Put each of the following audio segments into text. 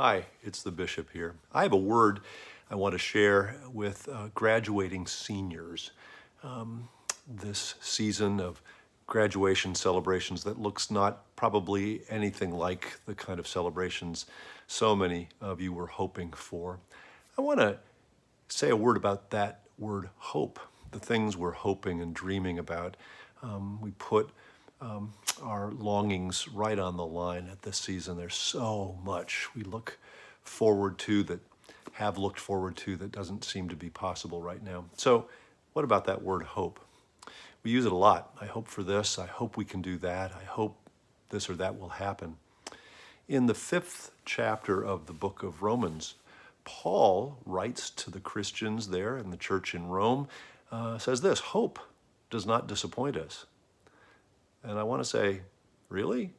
Hi, it's the Bishop here. I have a word I want to share with graduating seniors. This season of graduation celebrations that looks not probably anything like the kind of celebrations so many of you were hoping for. I want to say a word about that word hope, the things we're hoping and dreaming about. We put our longings right on the line at this season. There's so much we look forward to that have looked forward to that doesn't seem to be possible right now. So, what about that word hope? We use it a lot. I hope for this. I hope we can do that. I hope this or that will happen. In the 5th chapter of the book of Romans, Paul writes to the Christians there in the church in Rome, says this: hope does not disappoint us. And I want to say, really?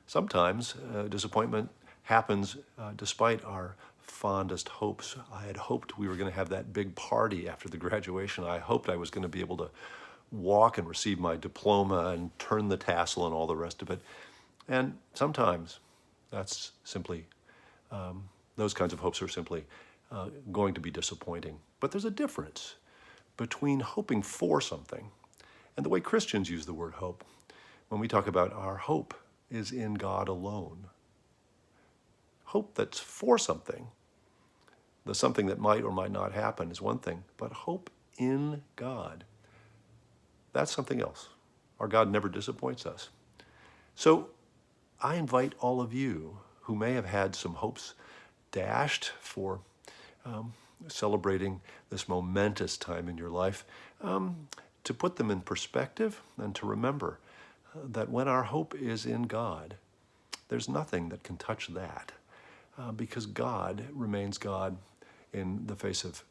Sometimes disappointment happens despite our fondest hopes. I had hoped we were going to have that big party after the graduation. I hoped I was going to be able to walk and receive my diploma and turn the tassel and all the rest of it. And sometimes that's simply, those kinds of hopes are simply going to be disappointing. But there's a difference between hoping for something and the way Christians use the word hope. When we talk about our hope is in God alone. Hope that's for something, the something that might or might not happen is one thing, but hope in God, that's something else. Our God never disappoints us. So I invite all of you who may have had some hopes dashed for celebrating this momentous time in your life, to put them in perspective and to remember that when our hope is in God, there's nothing that can touch that, because God remains God in the face of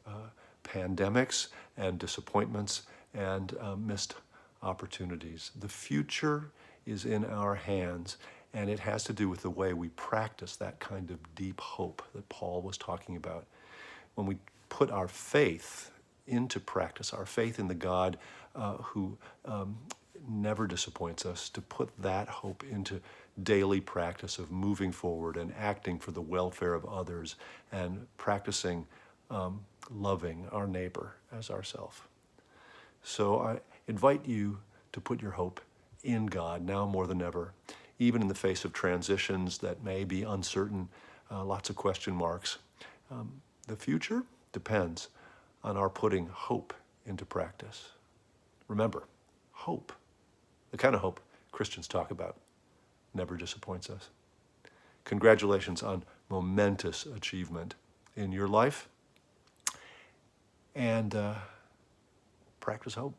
pandemics and disappointments and missed opportunities. The future is in our hands, and it has to do with the way we practice that kind of deep hope that Paul was talking about. When we put our faith into practice, our faith in the God who never disappoints us, to put that hope into daily practice of moving forward and acting for the welfare of others and practicing loving our neighbor as ourselves. So I invite you to put your hope in God now more than ever, even in the face of transitions that may be uncertain, lots of question marks. The future depends on our putting hope into practice. Remember, hope, the kind of hope Christians talk about, never disappoints us. Congratulations on momentous achievement in your life, and practice hope.